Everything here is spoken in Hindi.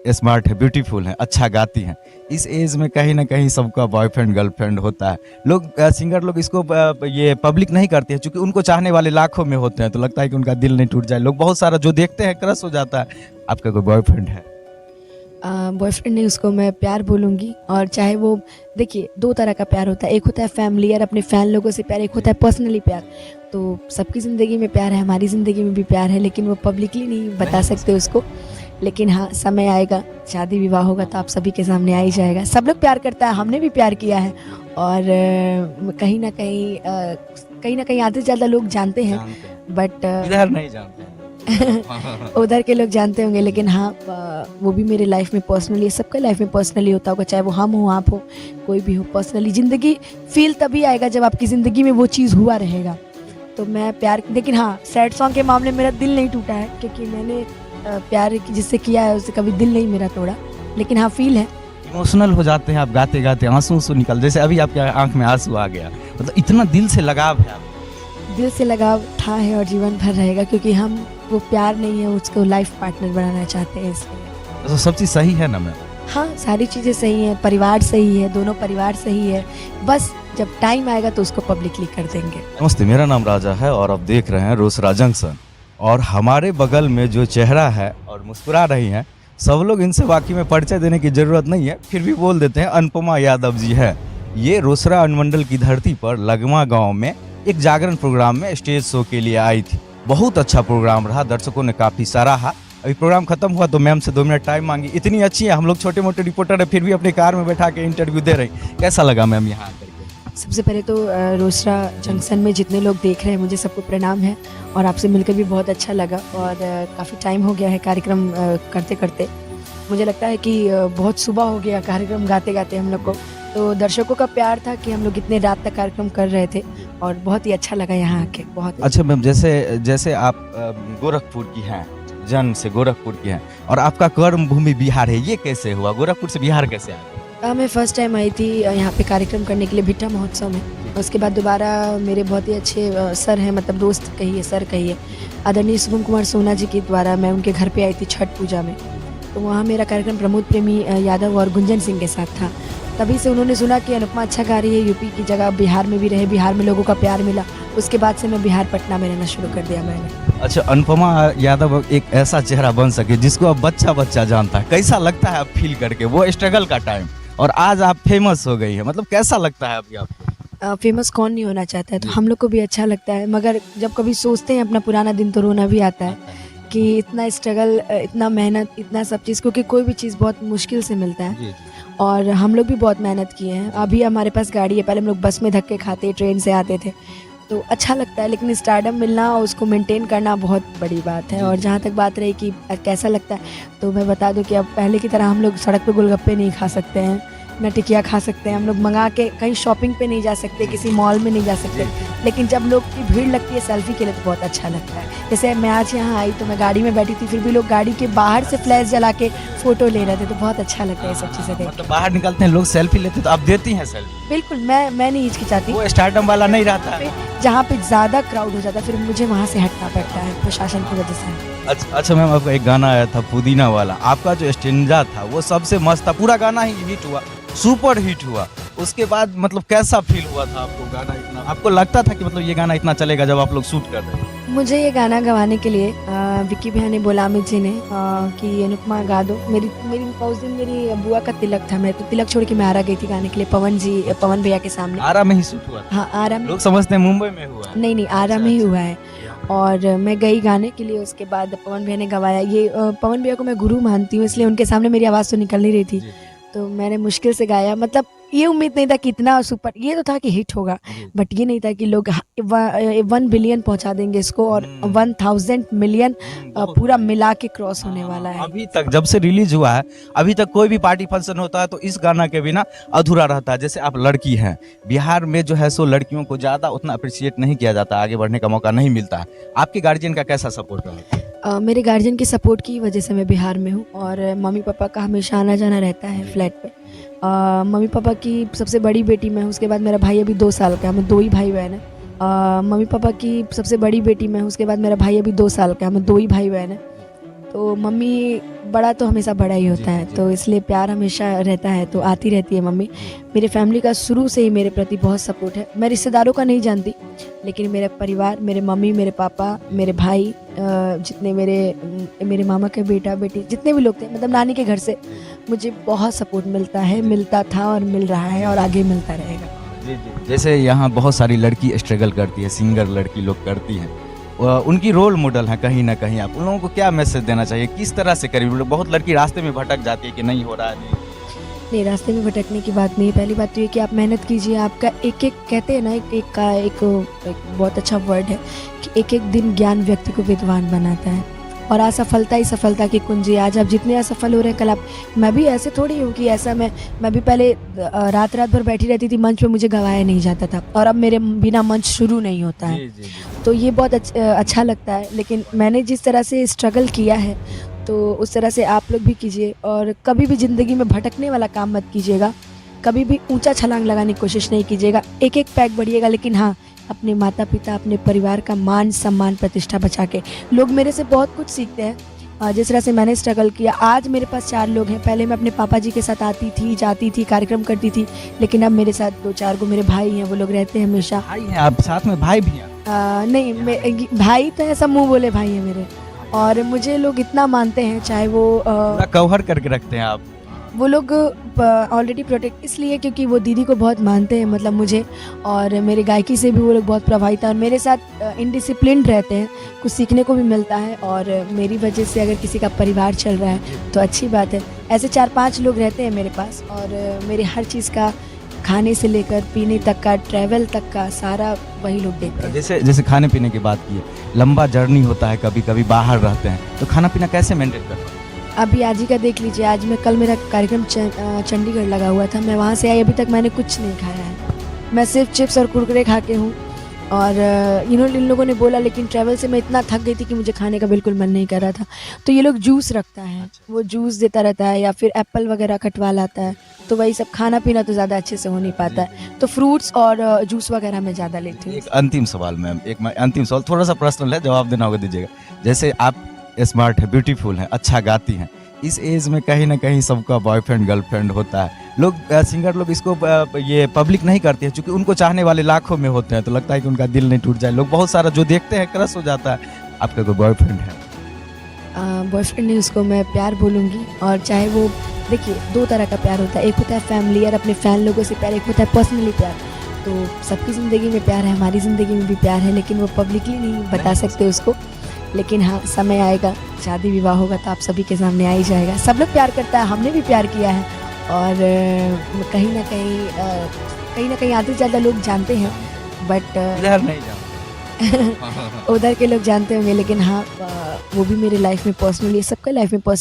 स्मार्ट है, ब्यूटीफुल है, अच्छा गाती हैं। इस एज में कहीं ना कहीं सबका बॉयफ्रेंड गर्लफ्रेंड होता है। लोग सिंगर लोग इसको ये पब्लिक नहीं करते हैं, क्योंकि उनको चाहने वाले लाखों में होते हैं, तो लगता है कि उनका दिल नहीं टूट जाए। लोग बहुत सारा जो देखते हैं क्रश हो जाता है। आपका कोई बॉयफ्रेंड है? बॉयफ्रेंड नहीं, उसको मैं प्यार बोलूँगी। और चाहे वो, देखिए, दो तरह का प्यार होता है, एक होता है फैमिली और अपने फैन लोगों से प्यार, एक होता है पर्सनली प्यार। तो सबकी ज़िंदगी में प्यार है, हमारी ज़िंदगी में भी प्यार है, लेकिन वो पब्लिकली नहीं बता सकते उसको। लेकिन हाँ, समय आएगा, शादी विवाह होगा तो आप सभी के सामने आ ही जाएगा। सब लोग प्यार करता है, हमने भी प्यार किया है। और कहीं ना कहीं आधे से ज़्यादा लोग जानते हैं, जानते हैं, बट इधर नहीं जानते हैं। उधर के लोग जानते होंगे। लेकिन हाँ, वो भी मेरे लाइफ में पर्सनली, सबके लाइफ में पर्सनली होता होगा, चाहे वो हम हो, आप हो, कोई भी हो। पर्सनली ज़िंदगी फील तभी आएगा जब आपकी ज़िंदगी में वो चीज़ हुआ रहेगा। तो मैं प्यार, लेकिन हाँ, सैड सॉन्ग के मामले में मेरा दिल नहीं टूटा है, क्योंकि मैंने प्यार जिससे किया है उससे कभी दिल नहीं मेरा तोड़ा। लेकिन हाँ, फील है। इमोशनल हो जाते हैं आप गाते गाते, आंसू आंसू निकल, जैसे अभी आपके आंख में आंसू आ गया, मतलब इतना दिल से लगाव है आपको। दिल से लगाव था है और जीवन भर रहेगा, क्योंकि हम वो प्यार नहीं है, उसको लाइफ पार्टनर बनाना चाहते हैं, इसलिए। तो सब चीज़ सही है ना मैम? हाँ, सारी चीज़ें सही हैं, परिवार सही है, दोनों परिवार सही है। बस जब टाइम आएगा तो उसको पब्लिकली कर देंगे। नमस्ते, मेरा नाम राजा है और आप देख रहे हैं रोसड़ा जंक्शन। और हमारे बगल में जो चेहरा है और मुस्कुरा रही हैं, सब लोग इनसे वाकई में परिचय देने की ज़रूरत नहीं है, फिर भी बोल देते हैं, अनुपमा यादव जी है। ये रोसड़ा अनुमंडल की धरती पर लगमा गांव में एक जागरण प्रोग्राम में स्टेज शो के लिए आई थी। बहुत अच्छा प्रोग्राम रहा, दर्शकों ने काफ़ी सराहा। अभी प्रोग्राम खत्म हुआ तो मैम से 2 मिनट टाइम मांगी। इतनी अच्छी है, हम लोग छोटे मोटे रिपोर्टर है, फिर भी अपनी कार में बैठा के इंटरव्यू दे रही। कैसा लगा मैम यहाँ आकर के? सबसे पहले तो रोसड़ा जंक्शन में जितने लोग देख रहे हैं, मुझे सबको प्रणाम है। और आपसे मिलकर भी बहुत अच्छा लगा। और काफ़ी टाइम हो गया है कार्यक्रम करते करते। मुझे लगता है कि बहुत सुबह हो गया कार्यक्रम गाते गाते हम लोग को। तो दर्शकों का प्यार था कि हम लोग इतने रात तक कार्यक्रम कर रहे थे, और बहुत ही अच्छा लगा यहाँ आके, बहुत। अच्छा मैम, जैसे आप गोरखपुर की हैं, जन्म से गोरखपुर की हैं, और आपका कर्म भूमि बिहार है, ये कैसे हुआ? गोरखपुर से बिहार कैसे आ गए? मैं फर्स्ट टाइम आई थी यहाँ पे कार्यक्रम करने के लिए भिट्टा महोत्सव में। उसके बाद दोबारा मेरे बहुत ही अच्छे सर हैं, मतलब दोस्त कहिए, सर कहिए, आदरणीय शुभम कुमार सोना जी के द्वारा मैं उनके घर पे आई थी छठ पूजा में। तो वहाँ मेरा कार्यक्रम प्रमोद प्रेमी यादव और गुंजन सिंह के साथ था। तभी से उन्होंने सुना कि अनुपमा अच्छा गा रही है, यूपी की जगह बिहार में भी रहे, बिहार में लोगों का प्यार मिला। उसके बाद से मैं बिहार पटना में रहना शुरू कर दिया मैंने। अच्छा, अनुपमा यादव एक ऐसा चेहरा बन सके जिसको अब बच्चा बच्चा जानता है, कैसा लगता है आप फील करके वो स्ट्रगल का टाइम, और आज आप फेमस हो गई है, मतलब कैसा लगता है अभी आपको? फेमस कौन नहीं होना चाहता है, तो हम लोग को भी अच्छा लगता है। मगर जब कभी सोचते हैं अपना पुराना दिन, तो रोना भी आता है कि इतना स्ट्रगल, इतना मेहनत, इतना सब चीज़, क्योंकि कोई भी चीज़ बहुत मुश्किल से मिलता है। जी। और हम लोग भी बहुत मेहनत किए हैं। अभी हमारे पास गाड़ी है, पहले हम लोग बस में धक्के खाते, ट्रेन से आते थे, तो अच्छा लगता है। लेकिन स्टारडम मिलना और उसको मेंटेन करना बहुत बड़ी बात है। और जहाँ तक बात रही कि कैसा लगता है, तो मैं बता दूं कि अब पहले की तरह हम लोग सड़क पे गोलगप्पे नहीं खा सकते हैं, न टिकिया खा सकते हैं। हम लोग मंगा के कहीं शॉपिंग पे नहीं जा सकते, किसी मॉल में नहीं जा सकते। लेकिन जब लोग की भीड़ लगती है सेल्फी के लिए, तो बहुत अच्छा लगता है। जैसे मैं आज यहाँ आई तो मैं गाड़ी में बैठी थी, फिर भी लोग गाड़ी के बाहर से फ्लैश जला के फ़ोटो ले रहे थे, तो बहुत अच्छा लगता है ये सब चीज़ें देख। मतलब बाहर निकलते हैं लोग सेल्फी लेते, तो आप देती हैं सेल्फी? बिल्कुल, मैं नहीं हिचकिचाती। वो स्टारडम वाला नहीं रहता है। जहाँ पे ज़्यादा क्राउड हो जाता है, फिर मुझे वहाँ से हटना पड़ता है प्रशासन की वजह से। अच्छा मैम, आपका एक गाना आया था पुदीना वाला, आपका जो स्टेंजा था वो सबसे मस्त था, पूरा गाना ही हिट हुआ, सुपर हिट हुआ। उसके बाद मतलब कैसा फील हुआ था आपको? गाना इतना आपको लगता था कि मतलब ये गाना इतना चलेगा जब आप लोग शूट कर रहे थे? मुझे ये गाना गवाने के लिए विक्की भैया ने बोला, अमित जी ने, कि अनुपमा गा दो। मेरी उस दिन मेरी बुआ का तिलक था, मैं तो तिलक छोड़ के मैं आरा गई थी गाने के लिए, पवन भैया के सामने। आरा में ही शूट हुआ था? हाँ, आरा में। लोग समझते हैं मुंबई में हुआ है। नहीं, आरा में ही हुआ है। और मैं गई गाने के लिए, उसके बाद पवन भैया ने गवाया। ये पवन भैया को मैं गुरु मानती हूँ, इसलिए उनके सामने मेरी आवाज़ तो निकल नहीं रही थी, तो मैंने मुश्किल से गाया। मतलब ये उम्मीद नहीं था कि इतना सुपर, ये तो था कि हिट होगा, बट ये नहीं था कि लोग 1 बिलियन पहुंचा देंगे इसको, और 1000 मिलियन पूरा मिला के क्रॉस होने वाला है। अभी तक जब से रिलीज हुआ है, अभी तक कोई भी पार्टी फंक्शन होता है तो इस गाना के बिना अधूरा रहता है। जैसे आप लड़की हैं, बिहार में जो है सो लड़कियों को ज़्यादा उतना अप्रिशिएट नहीं किया जाता, आगे बढ़ने का मौका नहीं मिलता है। आपके गार्जियन का कैसा सपोर्ट रहा? मेरे गार्जियन की सपोर्ट की वजह से मैं बिहार में हूँ, और मम्मी पापा का हमेशा आना जाना रहता है फ्लैट पे। मम्मी पापा की सबसे बड़ी बेटी मैं हूँ, उसके बाद मेरा भाई अभी 2 साल का है, हम 2 ही भाई बहन हैं। मम्मी पापा की सबसे बड़ी बेटी मैं हूँ, उसके बाद मेरा भाई अभी 2 साल का है, हम 2 ही भाई बहन हैं। तो मम्मी बड़ा तो हमेशा बड़ा ही होता है, तो इसलिए प्यार हमेशा रहता है, तो आती रहती है मम्मी। मेरे फैमिली का शुरू से ही मेरे प्रति बहुत सपोर्ट है। मैं रिश्तेदारों का नहीं जानती, लेकिन मेरा परिवार, मेरे मम्मी, मेरे पापा, मेरे भाई, जितने मेरे मामा के बेटा बेटी जितने भी लोग थे, मतलब नानी के घर से मुझे बहुत सपोर्ट मिलता है, मिलता था और मिल रहा है और आगे मिलता रहेगा। जी जी। जैसे यहाँ बहुत सारी लड़की स्ट्रगल करती है, सिंगर लड़की लोग करती हैं, उनकी रोल मॉडल हैं कहीं ना कहीं, आप उन लोगों को क्या मैसेज देना चाहिए, किस तरह से करें? बहुत लड़की रास्ते में भटक जाती है कि नहीं हो रहा है, नहीं, रास्ते में भटकने की बात नहीं है। पहली बात तो ये कि आप मेहनत कीजिए। आपका एक एक कहते हैं ना, एक बहुत अच्छा वर्ड है कि एक एक दिन ज्ञान व्यक्ति को विद्वान बनाता है, और असफलता ही सफलता की कुंजी है। आज आप जितने असफल हो रहे हैं, कल आप, मैं भी ऐसे थोड़ी हूँ कि ऐसा मैं भी पहले रात भर बैठी रहती थी मंच पे, मुझे गवाया नहीं जाता था, और अब मेरे बिना मंच शुरू नहीं होता है। जी। तो ये बहुत अच्छा लगता है। लेकिन मैंने जिस तरह से स्ट्रगल किया है, तो उस तरह से आप लोग भी कीजिए, और कभी भी ज़िंदगी में भटकने वाला काम मत कीजिएगा, कभी भी ऊंचा छलांग लगाने की कोशिश नहीं कीजिएगा। एक एक पैक बढ़िएगा, लेकिन हाँ, अपने माता पिता, अपने परिवार का मान सम्मान प्रतिष्ठा बचा के। लोग मेरे से बहुत कुछ सीखते हैं, जिस तरह से मैंने स्ट्रगल किया। आज मेरे पास 4 लोग हैं। पहले मैं अपने पापा जी के साथ आती थी, जाती थी, कार्यक्रम करती थी, लेकिन अब मेरे साथ 2-4 गो मेरे भाई हैं, वो लोग रहते हैं हमेशा। भाई हैं आप, साथ में भाई भी हैं? नहीं, भाई तो ऐसा मुँह बोले भाई है मेरे, और मुझे लोग इतना मानते हैं, चाहे वो पूरा कवर करके रखते हैं आप? वो लोग ऑलरेडी प्रोटेक्ट इसलिए क्योंकि वो दीदी को बहुत मानते हैं, मतलब मुझे, और मेरे गायकी से भी वो लोग बहुत प्रभावित हैं, और मेरे साथ इनडिसिप्लिन्ड रहते हैं। कुछ सीखने को भी मिलता है, और मेरी वजह से अगर किसी का परिवार चल रहा है तो अच्छी बात है। ऐसे 4-5 लोग रहते हैं मेरे पास, और मेरे हर चीज़ का, खाने से लेकर पीने तक का, ट्रैवल तक का, सारा वही लोग देखते हैं। जैसे खाने पीने की बात की है, लंबा जर्नी होता है, कभी कभी बाहर रहते हैं, तो खाना पीना कैसे मेंटेन करते हैं? अभी आज ही का देख लीजिए, कल मेरा कार्यक्रम चंडीगढ़ लगा हुआ था, मैं वहाँ से आई, अभी तक मैंने कुछ नहीं खाया है। मैं सिर्फ चिप्स और कुरकुरे खा के हूँ, और इन लोगों ने बोला, लेकिन ट्रैवल से मैं इतना थक गई थी कि मुझे खाने का बिल्कुल मन नहीं कर रहा था। तो ये लोग जूस रखता है, वो जूस देता रहता है, या फिर एप्पल वगैरह कटवा लाता है, तो वही सब। खाना पीना तो ज़्यादा अच्छे से हो नहीं पाता है, तो फ्रूट्स और जूस वगैरह मैं ज़्यादा लेती हूँ। एक अंतिम सवाल मैम, अंतिम सवाल, थोड़ा सा पर्सनल है, जवाब देना होगा, दीजिएगा। जैसे आप स्मार्ट है, ब्यूटीफुल है, अच्छा गाती हैं, इस एज में कहीं ना कहीं सबका बॉयफ्रेंड गर्लफ्रेंड होता है। लोग सिंगर लोग इसको ये पब्लिक नहीं करते हैं, क्योंकि उनको चाहने वाले लाखों में होते हैं, तो लगता है कि उनका दिल नहीं टूट जाए। लोग बहुत सारा जो देखते हैं क्रश हो जाता है। आपका कोई बॉयफ्रेंड है? बॉयफ्रेंड नहीं, उसको मैं प्यार बोलूँगी। और चाहे वो, देखिए, 2 तरह का प्यार होता है, एक होता है फैमिली और अपने फैन लोगों से प्यार, एक होता है पर्सनली प्यार। तो सबकी ज़िंदगी में प्यार है, हमारी ज़िंदगी में भी प्यार है, लेकिन वो पब्लिकली नहीं बता सकते उसको। लेकिन हाँ, समय आएगा, शादी विवाह होगा तो आप सभी के सामने आ ही जाएगा। सब लोग प्यार करता है, हमने भी प्यार किया है, और कहीं ना कहीं आधे से ज़्यादा लोग जानते हैं, बट इधर नहीं जानते। उधर के लोग जानते होंगे। लेकिन हाँ, वो भी मेरे लाइफ में पर्सनली, सबके लाइफ में पर्सनली